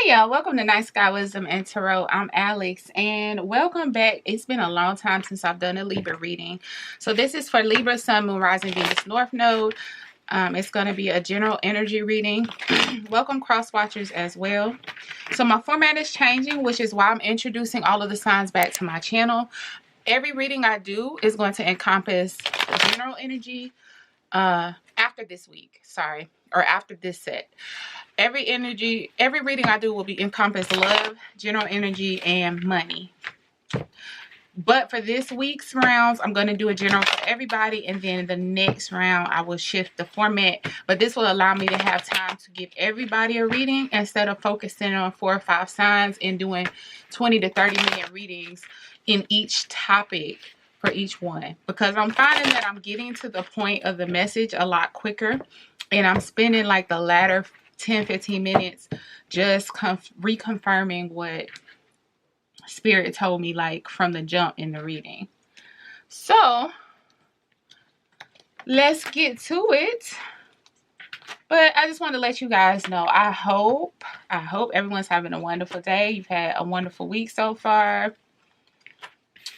Hey y'all, welcome to Night Sky Wisdom and Tarot. I'm Alex and welcome back. It's been a long time since I've done a Libra reading. So this is for Libra, Sun, Moon, Rising, Venus, North Node. It's going to be a general energy reading. Welcome cross watchers as well. So my format is changing, which is why I'm introducing all of the signs back to my channel. Every reading I do is going to encompass general energy after this week, or after this set. Every reading I do will be encompass love, general energy, and money. But for this week's rounds, I'm going to do a general for everybody, and then the next round I will shift the format. But this will allow me to have time to give everybody a reading instead of focusing on 4 or 5 signs and doing 20 to 30 minute readings in each topic for each one. Because I'm finding that I'm getting to the point of the message a lot quicker, and I'm spending like the latter 10-15 minutes just reconfirming what Spirit told me like from the jump in the reading. So let's get to it. But I just want to let you guys know, I hope everyone's having a wonderful day. You've had a wonderful week so far.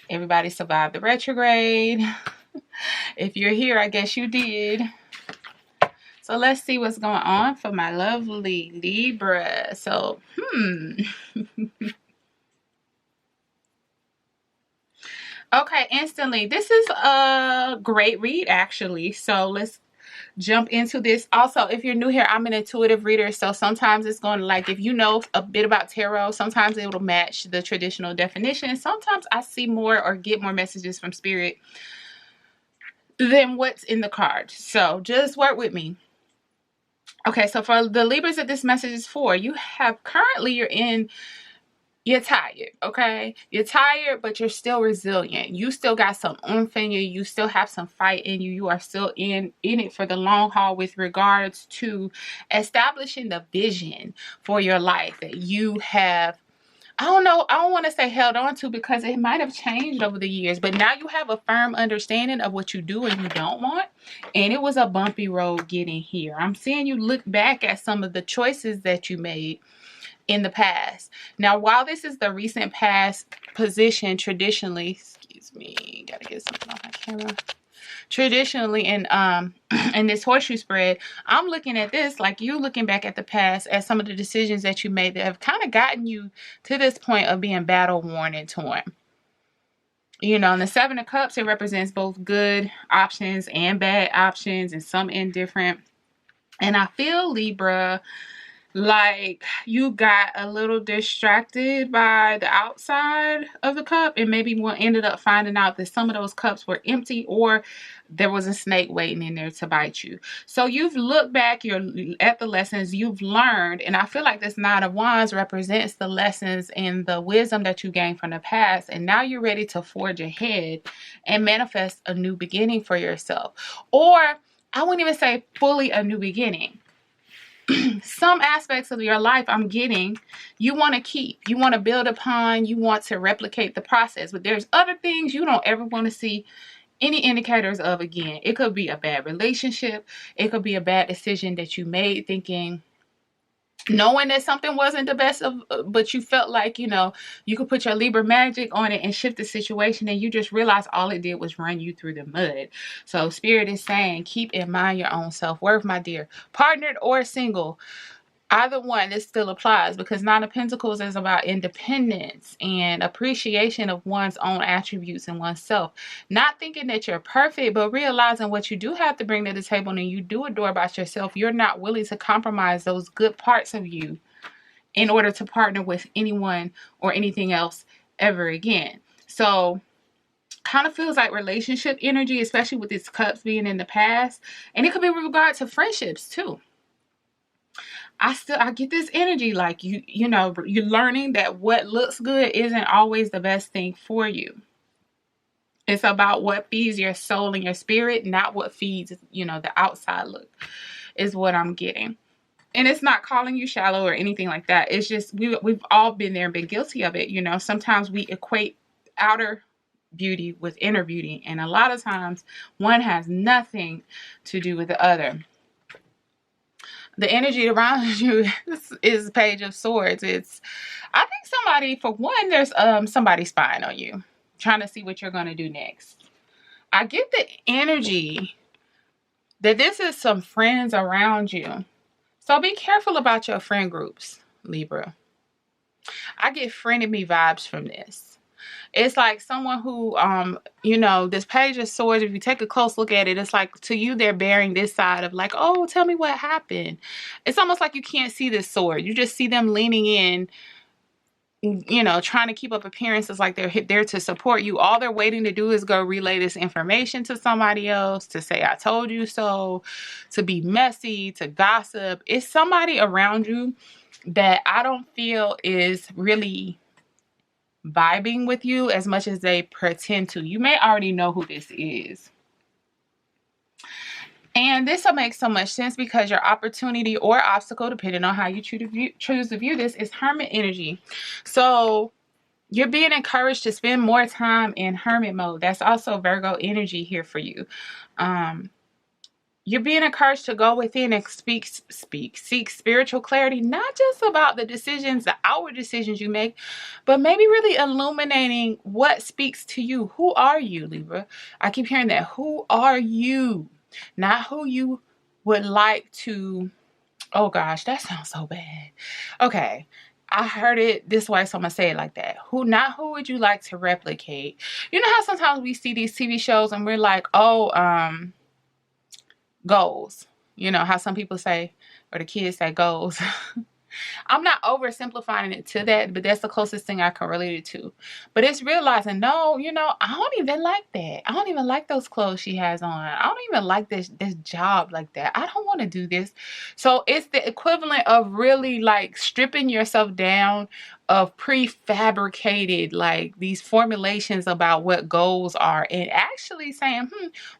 Everybody survived the retrograde. If you're here, I guess you did. So let's see what's going on for my lovely Libra. So, Okay, instantly. This is a great read, actually. So let's jump into this. Also, if you're new here, I'm an intuitive reader. So sometimes it's going to, like, if you know a bit about tarot, sometimes it will match the traditional definition. Sometimes I see more or get more messages from Spirit than what's in the card. So just work with me. Okay, so for the Libras that this message is for, you're tired, okay? You're tired, but you're still resilient. You still got some oomph in you. You still have some fight in you. You are still in it for the long haul with regards to establishing the vision for your life that you have, I don't want to say held on to, because it might have changed over the years, but now you have a firm understanding of what you do and you don't want. And it was a bumpy road getting here. I'm seeing you look back at some of the choices that you made in the past. Now, while this is the recent past position, traditionally, excuse me, gotta get something off my camera. Traditionally, in this horseshoe spread, I'm looking at this like you looking back at the past at some of the decisions that you made that have kind of gotten you to this point of being battle worn and torn. You know, in the 7 of Cups, it represents both good options and bad options, and some indifferent. And I feel, Libra, like you got a little distracted by the outside of the cup, and maybe one ended up finding out that some of those cups were empty, or there was a snake waiting in there to bite you. So you've looked back at the lessons you've learned, and I feel like this 9 of Wands represents the lessons and the wisdom that you gained from the past, and now you're ready to forge ahead and manifest a new beginning for yourself. Or I wouldn't even say fully a new beginning. Some aspects of your life I'm getting you want to keep, you want to build upon, you want to replicate the process, but there's other things you don't ever want to see any indicators of again. It could be a bad relationship, it could be a bad decision that you made, knowing that something wasn't the best of, but you felt like, you could put your Libra magic on it and shift the situation, and you just realized all it did was run you through the mud. So Spirit is saying, keep in mind your own self-worth, my dear. Partnered or single, either one, this still applies, because 9 of Pentacles is about independence and appreciation of one's own attributes and oneself. Not thinking that you're perfect, but realizing what you do have to bring to the table and you do adore about yourself. You're not willing to compromise those good parts of you in order to partner with anyone or anything else ever again. So kind of feels like relationship energy, especially with these cups being in the past. And it could be with regard to friendships too. I get this energy like you're learning that what looks good isn't always the best thing for you. It's about what feeds your soul and your spirit, not what feeds, the outside look, is what I'm getting. And it's not calling you shallow or anything like that. It's just we've all been there and been guilty of it. Sometimes we equate outer beauty with inner beauty, and a lot of times one has nothing to do with the other. the energy around you is Page of Swords. I think somebody, for one, there's somebody spying on you, trying to see what you're going to do next. I get the energy that this is some friends around you. So be careful about your friend groups, Libra. I get frenemy vibes from this. It's like someone who, this Page of Swords, if you take a close look at it, it's like to you, they're bearing this side of like, oh, tell me what happened. It's almost like you can't see this sword. You just see them leaning in, trying to keep up appearances like they're there to support you. All they're waiting to do is go relay this information to somebody else, to say, I told you so, to be messy, to gossip. It's somebody around you that I don't feel is really vibing with you as much as they pretend to. You may already know who this is. And this will make so much sense because your opportunity or obstacle, depending on how you choose to view this, is Hermit energy. So you're being encouraged to spend more time in Hermit mode. That's also Virgo energy here for you. You're being encouraged to go within and seek spiritual clarity, not just about the decisions, the outward decisions you make, but maybe really illuminating what speaks to you. Who are you, Libra? I keep hearing that. Who are you? Not who you would like to. Oh gosh, that sounds so bad. Okay. I heard it this way, so I'm going to say it like that. Not who would you like to replicate? You know how sometimes we see these TV shows and we're like, goals. You know how some people say, or the kids say goals. I'm not oversimplifying it to that, but that's the closest thing I can relate it to. But it's realizing, no, I don't even like that. I don't even like those clothes she has on. I don't even like this job like that. I don't want to do this. So it's the equivalent of really like stripping yourself down of prefabricated, like these formulations about what goals are, and actually saying,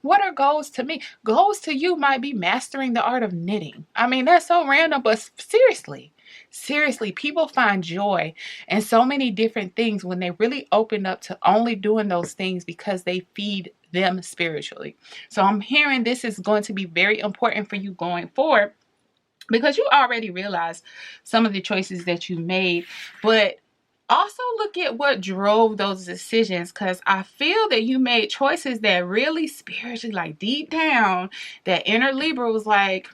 what are goals to me? Goals to you might be mastering the art of knitting. I mean, that's so random, but seriously, people find joy in so many different things when they really open up to only doing those things because they feed them spiritually. So I'm hearing this is going to be very important for you going forward, because you already realize some of the choices that you made, but also look at what drove those decisions, because I feel that you made choices that really spiritually, like deep down, that inner Libra was like,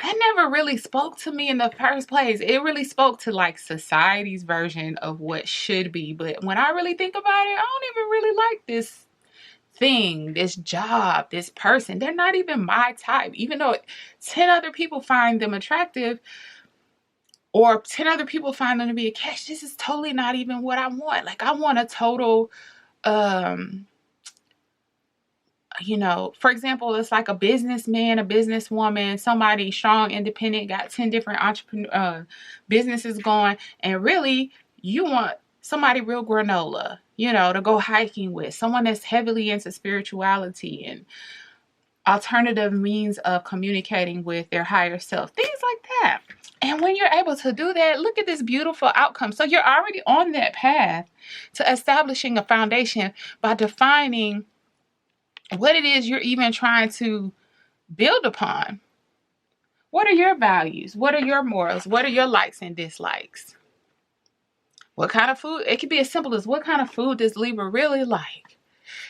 that never really spoke to me in the first place. It really spoke to like society's version of what should be. But when I really think about it, I don't even really like this thing, this job, this person. They're not even my type. Even though 10 other people find them attractive, or 10 other people find them to be a catch, this is totally not even what I want. Like, I want a total, for example, it's like a businessman, a businesswoman, somebody strong, independent, got 10 different entrepreneur businesses going, and really you want somebody real granola, to go hiking with, someone that's heavily into spirituality and alternative means of communicating with their higher self, things like that. And when you're able to do that, look at this beautiful outcome. So you're already on that path to establishing a foundation by defining what it is you're even trying to build upon. What are your values? What are your morals? What are your likes and dislikes? What kind of food? It could be as simple as, what kind of food does Libra really like?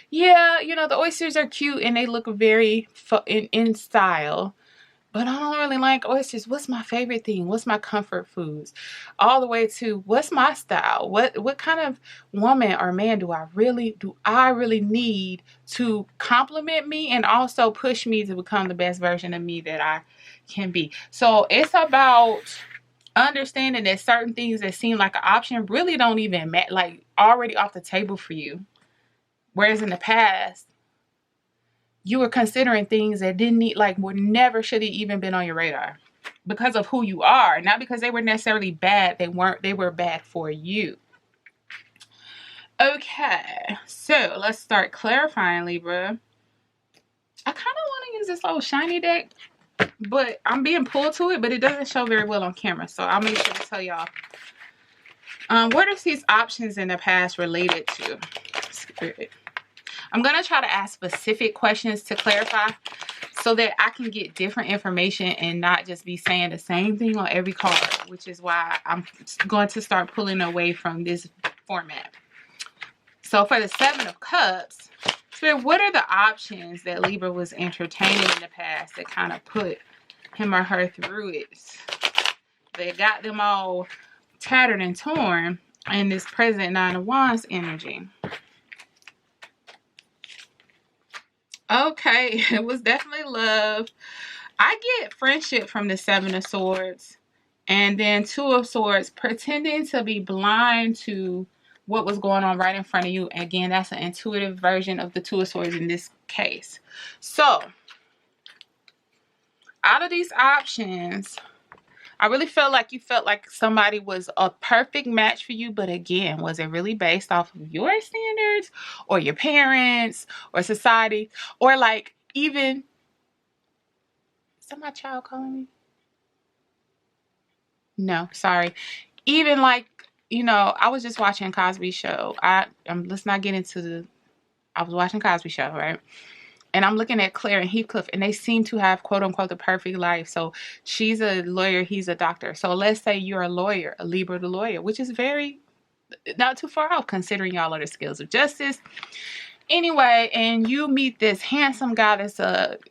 Yeah, the oysters are cute and they look very in style, but I don't really like oysters. What's my favorite thing? What's my comfort foods? All the way to, what's my style? What kind of woman or man do I really need to compliment me and also push me to become the best version of me that I can be? So it's about understanding that certain things that seem like an option really don't even matter, like already off the table for you. Whereas in the past, you were considering things that were never should have even been on your radar because of who you are, not because they were necessarily bad. They were bad for you. Okay, so let's start clarifying, Libra. I kind of want to use this old shiny deck, but I'm being pulled to it, but it doesn't show very well on camera. So I'll make sure to tell y'all. What are these options in the past related to? Spirit. I'm going to try to ask specific questions to clarify. so that I can get different information and not just be saying the same thing on every card, which is why I'm going to start pulling away from this format. So for the Seven of Cups, Spirit, what are the options that Libra was entertaining in the past that kind of put him or her through it? They got them all tattered and torn in this present Nine of Wands energy. Okay, it was definitely love. I get friendship from the Seven of Swords. And then Two of Swords, pretending to be blind to what was going on right in front of you. Again, that's an intuitive version of the Two of Swords in this case. So, out of these options, I really felt like you felt like somebody was a perfect match for you. But again, was it really based off of your standards or your parents or society? Or like even... Is that my child calling me? No, sorry. Even like, you know, I was just watching Cosby Show. Let's not get into the... I was watching Cosby Show, right? And I'm looking at Claire and Heathcliff, and they seem to have, quote unquote, the perfect life. So she's a lawyer, he's a doctor. So let's say you're a lawyer, a Libra the lawyer, which is very not too far off considering y'all are the scales of justice. Anyway, and you meet this handsome guy that's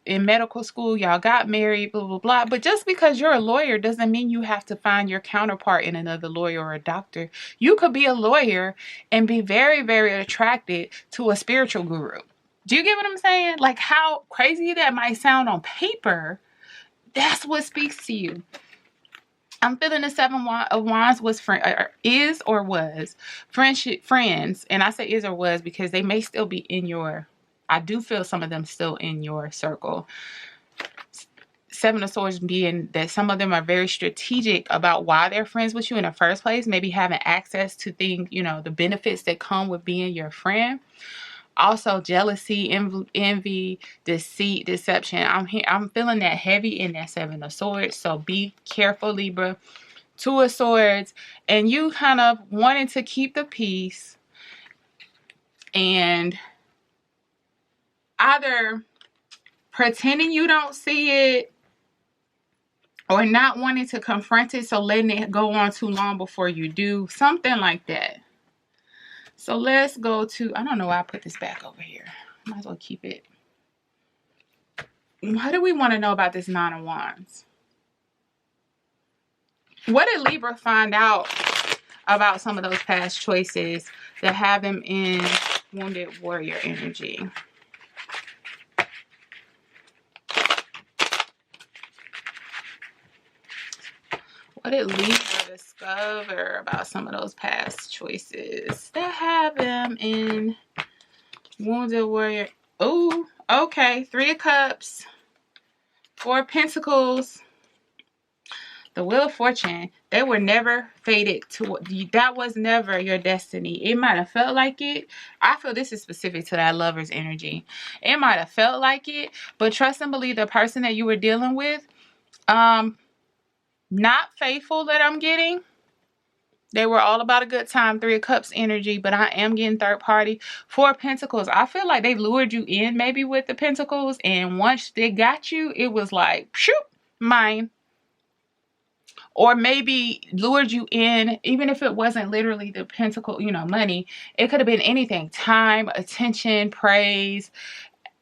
in medical school. Y'all got married, blah, blah, blah. But just because you're a lawyer doesn't mean you have to find your counterpart in another lawyer or a doctor. You could be a lawyer and be very, very attracted to a spiritual guru. Do you get what I'm saying? Like how crazy that might sound on paper, that's what speaks to you. I'm feeling the Seven of Wands was is or was friends. And I say is or was because they may still be in your... I do feel some of them still in your circle. Seven of Swords being that some of them are very strategic about why they're friends with you in the first place. Maybe having access to things, you know, the benefits that come with being your friend. Also jealousy, envy, deceit, deception. I'm feeling that heavy in that Seven of Swords. So be careful, Libra. Two of Swords. And you kind of wanting to keep the peace. And either pretending you don't see it or not wanting to confront it. So letting it go on too long before you do. Something like that. So let's go to... I don't know why I put this back over here. Might as well keep it. What do we want to know about this Nine of Wands? What did Libra find out about some of those past choices that have them in Wounded Warrior energy? What did Libra discover about some of those past choices that have them in Wounded Warrior? Oh, okay. Three of Cups, Four of Pentacles, the Wheel of Fortune. They were never fated to... That was never your destiny. It might have felt like it. I feel this is specific to that Lover's energy. It might have felt like it, but trust and believe the person that you were dealing with, not faithful that I'm getting. They were all about a good time. Three of Cups energy, but I am getting third party. Four of Pentacles. I feel like they lured you in maybe with the Pentacles, and once they got you, it was like, shoot, mine. Or maybe lured you in, even if it wasn't literally the pentacle, you know, money. It could have been anything. Time, attention, praise,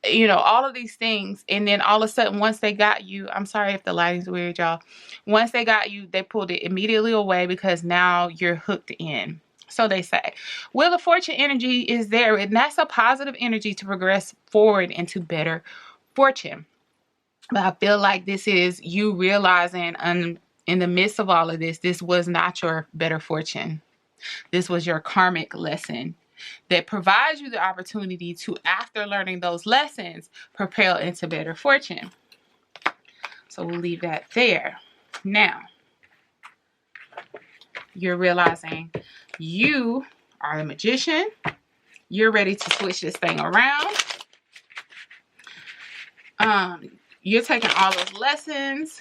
you know, all of these things. And then all of a sudden, once they got you, I'm sorry if the lighting's weird, y'all. Once they got you, they pulled it immediately away because now you're hooked in. So they say. Wheel of Fortune energy is there, and that's a positive energy to progress forward into better fortune. But I feel like this is you realizing in the midst of all of this, this was not your better fortune. This was your karmic lesson that provides you the opportunity to, after learning those lessons, propel into better fortune. So we'll leave that there. Now, you're realizing you are a magician. You're ready to switch this thing around. You're taking all those lessons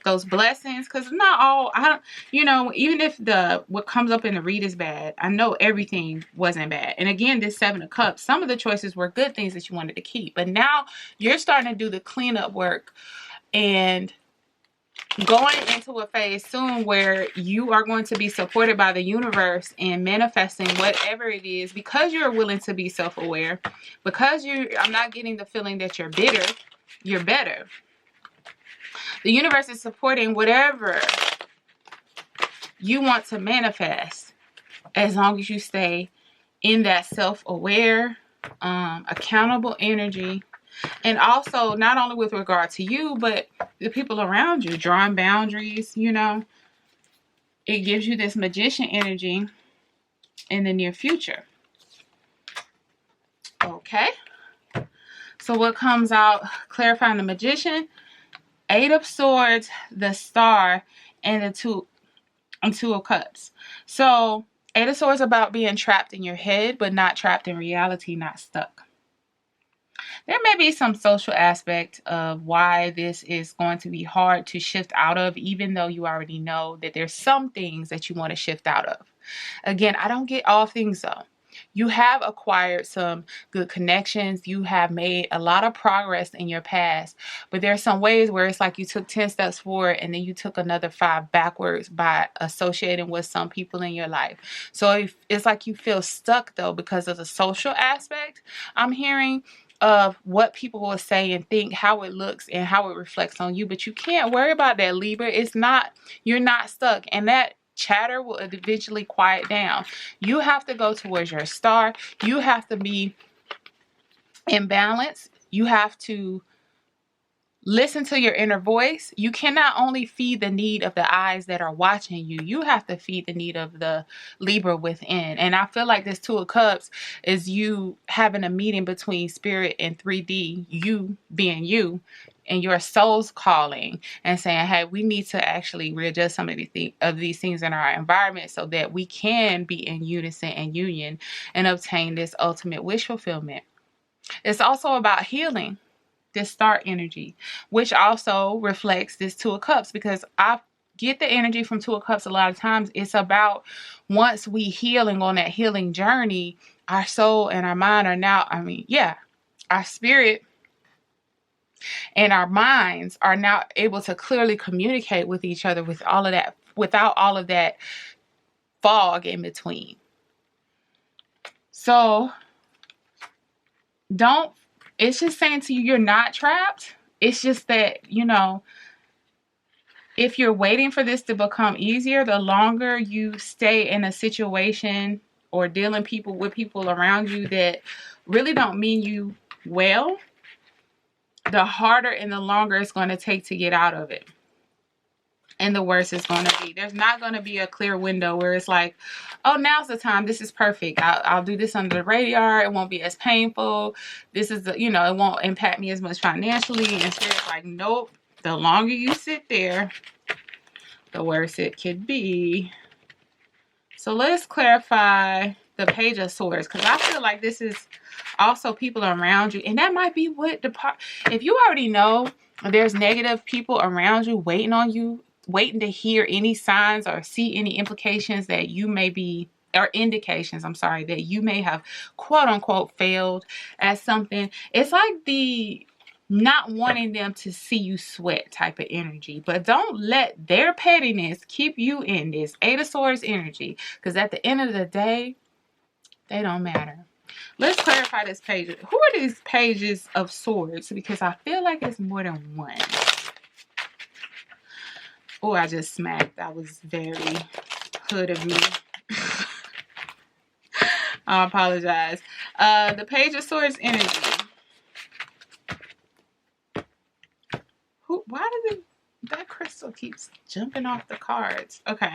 those blessings, because not all, I don't, you know, even if what comes up in the read is bad, I know everything wasn't bad. And again, this 7 of Cups, some of the choices were good things that you wanted to keep, but now you're starting to do the cleanup work and going into a phase soon where you are going to be supported by the universe in manifesting whatever it is, because you're willing to be self-aware, because I'm not getting the feeling that you're bitter, you're better. The universe is supporting whatever you want to manifest, as long as you stay in that self-aware, accountable energy. And also, not only with regard to you, but the people around you, drawing boundaries, you know. It gives you this magician energy in the near future. Okay. So what comes out clarifying the magician? 8 of Swords, the Star, and the Two of Cups. So 8 of Swords about being trapped in your head, but not trapped in reality, not stuck. There may be some social aspect of why this is going to be hard to shift out of, even though you already know that there's some things that you want to shift out of. Again, I don't get all things though. You have acquired some good connections. You have made a lot of progress in your past, but there's some ways where it's like you took 10 steps forward and then you took another 5 backwards by associating with some people in your life. So it's like you feel stuck though because of the social aspect I'm hearing of what people will say and think, how it looks and how it reflects on you. But you can't worry about that, Libra. You're not stuck. And that chatter will eventually quiet down. You have to go towards your star. You have to be in balance. You have to listen to your inner voice. You cannot only feed the need of the eyes that are watching you. You have to feed the need of the Libra within. And I feel like this 2 of Cups is you having a meeting between spirit and 3D, you being you, and your soul's calling and saying, hey, we need to actually readjust some of these things in our environment so that we can be in unison and union and obtain this ultimate wish fulfillment. It's also about healing. This star energy, which also reflects this 2 of Cups, because I get the energy from 2 of Cups a lot of times. It's about once we healing on that healing journey, our soul and our mind are now, our spirit and our minds are now able to clearly communicate with each other with all of that, without all of that fog in between. So it's just saying to you, you're not trapped. It's just that, if you're waiting for this to become easier, the longer you stay in a situation or dealing with people around you that really don't mean you well, the harder and the longer it's going to take to get out of it. And the worse it's going to be. There's not going to be a clear window where it's like, oh, now's the time. This is perfect. I'll do this under the radar. It won't be as painful. This is it won't impact me as much financially. Instead, it's like, nope. The longer you sit there, the worse it could be. So let's clarify the Page of Swords, because I feel like this is also people around you. And that might be if you already know there's negative people around you waiting on you, waiting to hear any signs or see any implications that you may be, or indications, that you may have quote unquote failed at something. It's like the not wanting them to see you sweat type of energy. But don't let their pettiness keep you in this 8 of Swords energy, because at the end of the day, they don't matter. Let's clarify this page. Who are these Pages of Swords? Because I feel like it's more than one. Oh, I just smacked. That was very hood of me. I apologize. The Page of Swords energy. Why did that crystal keeps jumping off the cards? Okay.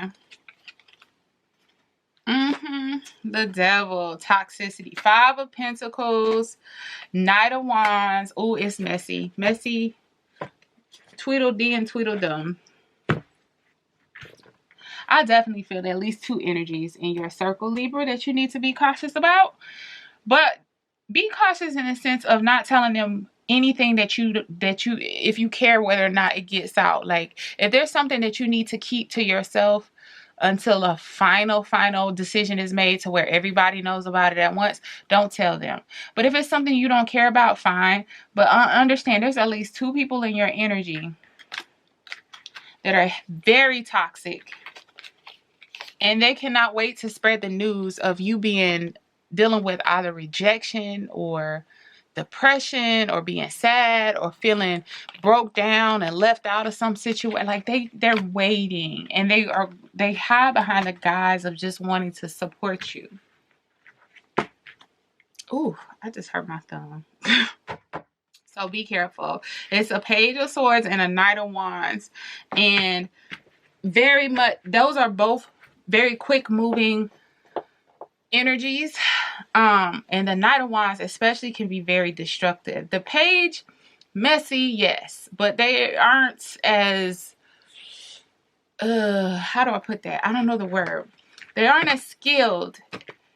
The Devil, toxicity, 5 of Pentacles, Knight of Wands. Oh, it's messy. Messy. Tweedledee and Tweedledum. I definitely feel at least 2 energies in your circle, Libra, that you need to be cautious about. But be cautious in the sense of not telling them anything that you if you care whether or not it gets out. Like if there's something that you need to keep to yourself until a final decision is made to where everybody knows about it at once, don't tell them. But if it's something you don't care about, fine. But understand there's at least 2 people in your energy that are very toxic, and they cannot wait to spread the news of you dealing with either rejection or depression or being sad or feeling broke down and left out of some situation. Like they're waiting, and they hide behind the guise of just wanting to support you. Ooh, I just hurt my thumb. So be careful. It's a Page of Swords and a Knight of Wands, and very much those are both very quick moving energies. And the Knight of Wands especially can be very destructive. The Page, messy, yes, but they aren't as how do I put that? I don't know the word. They aren't as skilled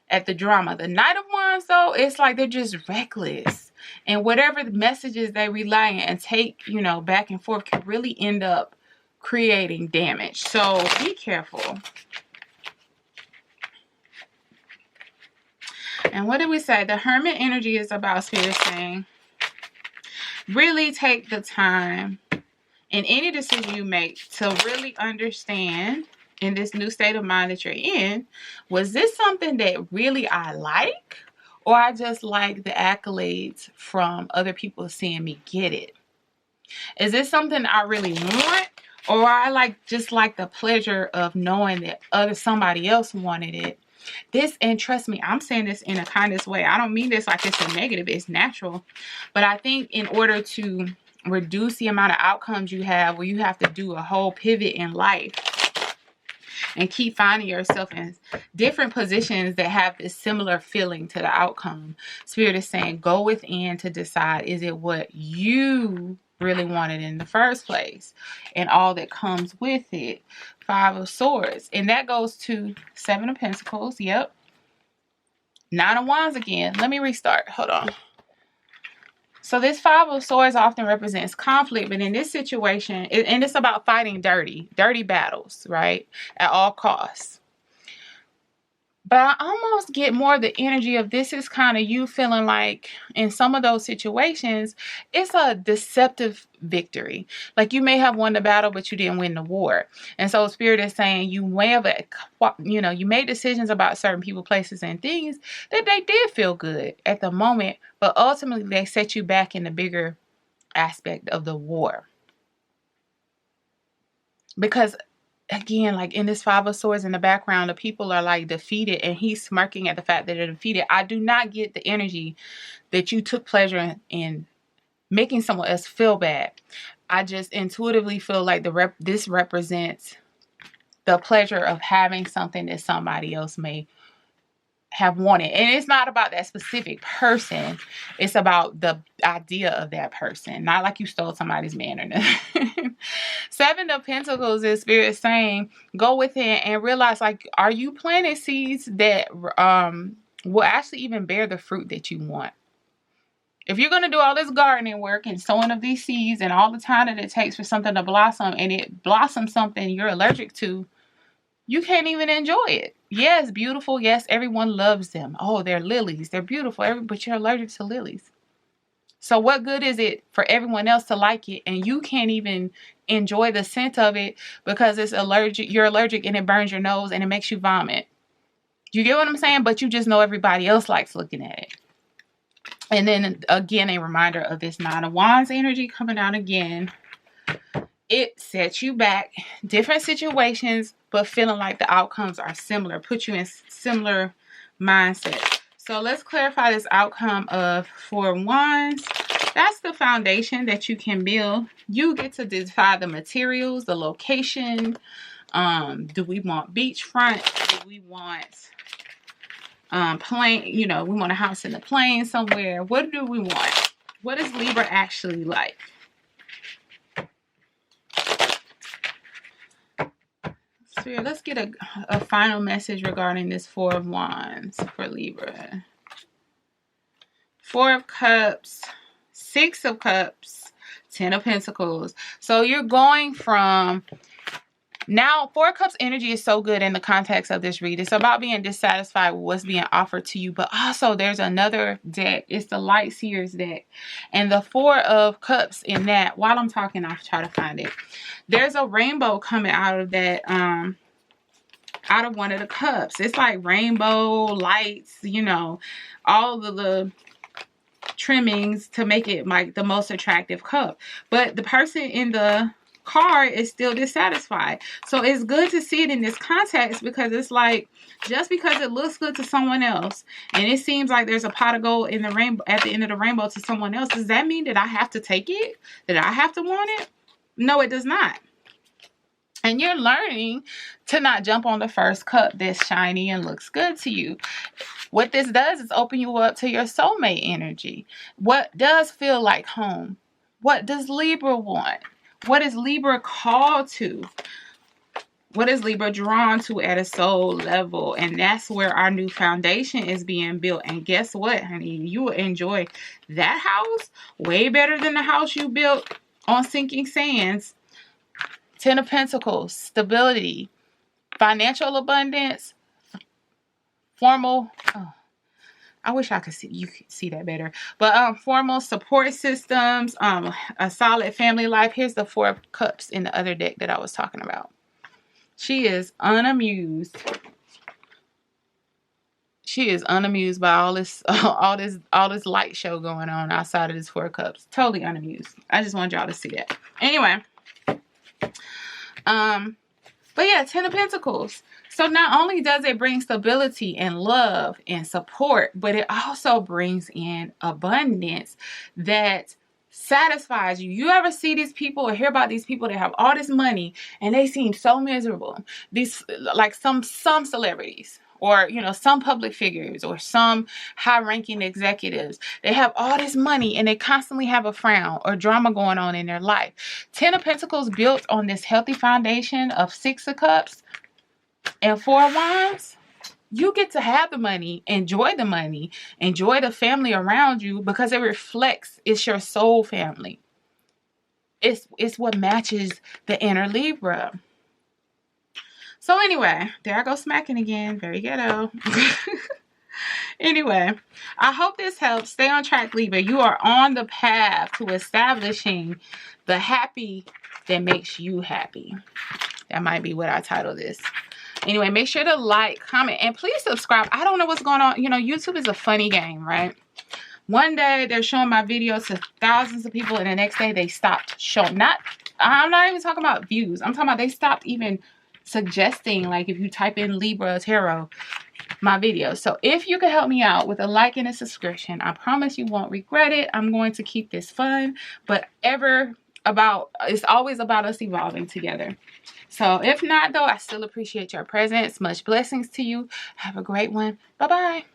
at the drama. The Knight of Wands, though, it's like they're just reckless, and whatever the messages they rely on and take, you know, back and forth can really end up creating damage. So be careful. And what did we say? The Hermit energy is about Spirit saying, really take the time in any decision you make to really understand in this new state of mind that you're in, was this something that really I like, or I just like the accolades from other people seeing me get it? Is this something I really want, or I just like the pleasure of knowing that somebody else wanted it? This, and trust me, I'm saying this in a kindest way. I don't mean this like it's a negative. It's natural. But I think in order to reduce the amount of outcomes you have where you have to do a whole pivot in life and keep finding yourself in different positions that have this similar feeling to the outcome, Spirit is saying go within to decide, is it what you really wanted in the first place and all that comes with it? 5 of Swords, and that goes to 7 of Pentacles. Yep. 9 of Wands again. Let me restart. Hold on. So this 5 of Swords often represents conflict, but in this situation, and it's about fighting dirty battles, right? At all costs. But I almost get more the energy of this is kind of you feeling like in some of those situations, it's a deceptive victory. Like you may have won the battle, but you didn't win the war. And so Spirit is saying you may have, you made decisions about certain people, places, and things that they did feel good at the moment, but ultimately they set you back in the bigger aspect of the war. Because again, like in this 5 of Swords in the background, the people are like defeated and he's smirking at the fact that they're defeated. I do not get the energy that you took pleasure in making someone else feel bad. I just intuitively feel like this represents the pleasure of having something that somebody else may have wanted. And it's not about that specific person. It's about the idea of that person. Not like you stole somebody's man or nothing. 7 of Pentacles is Spirit saying, go within and realize, like, are you planting seeds that will actually even bear the fruit that you want? If you're going to do all this gardening work and sowing of these seeds and all the time that it takes for something to blossom, and it blossoms something you're allergic to, you can't even enjoy it. Yes, beautiful. Yes, everyone loves them. Oh, they're lilies. They're beautiful. But you're allergic to lilies. So what good is it for everyone else to like it and you can't even enjoy the scent of it because it's allergic? You're allergic and it burns your nose and it makes you vomit. You get what I'm saying? But you just know everybody else likes looking at it. And then again, a reminder of this 9 of Wands energy coming out again. It sets you back, different situations, but feeling like the outcomes are similar, put you in similar mindset. So let's clarify this outcome of 4 of Wands. That's the foundation that you can build. You get to decide the materials, the location. Do we want beachfront? Do we want plain? We want a house in the plain somewhere. What do we want? What is Libra actually like? So yeah, let's get a final message regarding this 4 of Wands for Libra. 4 of Cups, Six of Cups, Ten of Pentacles. So you're going from... Now, Four of Cups energy is so good in the context of this read. It's about being dissatisfied with what's being offered to you. But also, there's another deck. It's the Light Seers deck. And the Four of Cups in that, while I'm talking, I'll try to find it. There's a rainbow coming out of that, out of one of the cups. It's like rainbow lights, you know, all of the trimmings to make it like the most attractive cup. But the person in the card is still dissatisfied. So it's good to see it in this context, because it's like, just because it looks good to someone else and it seems like there's a pot of gold in the rainbow at the end of the rainbow to someone else, does that mean that I have to take it? That I have to want it? No, it does not. And you're learning to not jump on the first cup that's shiny and looks good to you. What this does is open you up to your soulmate energy. What does feel like home? What does Libra want? What is Libra called to? What is Libra drawn to at a soul level? And that's where our new foundation is being built. And guess what, honey? You will enjoy that house way better than the house you built on sinking sands. Ten of Pentacles, stability, financial abundance, formal... Oh, I wish I could see, you could see that better. But formal support systems, a solid family life. Here's the Four of Cups in the other deck that I was talking about. She is unamused. She is unamused by all this light show going on outside of this Four of Cups. Totally unamused. I just wanted y'all to see that. Anyway. But yeah, Ten of Pentacles. So not only does it bring stability and love and support, but it also brings in abundance that satisfies you. You ever see these people or hear about these people that have all this money and they seem so miserable? These, like some celebrities, or, you know, some public figures, or some high-ranking executives. They have all this money and they constantly have a frown or drama going on in their life. Ten of Pentacles built on this healthy foundation of Six of Cups and Four of Wands. You get to have the money, enjoy the family around you, because it reflects, it's your soul family. It's what matches the inner Libra. So anyway, there I go smacking again. Very ghetto. Anyway, I hope this helps. Stay on track, Libra. You are on the path to establishing the happy that makes you happy. That might be what I title this. Anyway, make sure to like, comment, and please subscribe. I don't know what's going on. You know, YouTube is a funny game, right? One day they're showing my videos to thousands of people, and the next day they stopped showing. I'm not even talking about views. I'm talking about they stopped even suggesting, like, if you type in Libra Tarot, my videos. So if you could help me out with a like and a subscription, I promise you won't regret it. I'm going to keep this fun, but it's always about us evolving together. So if not, though, I still appreciate your presence. Much blessings to you. Have a great one. Bye-bye.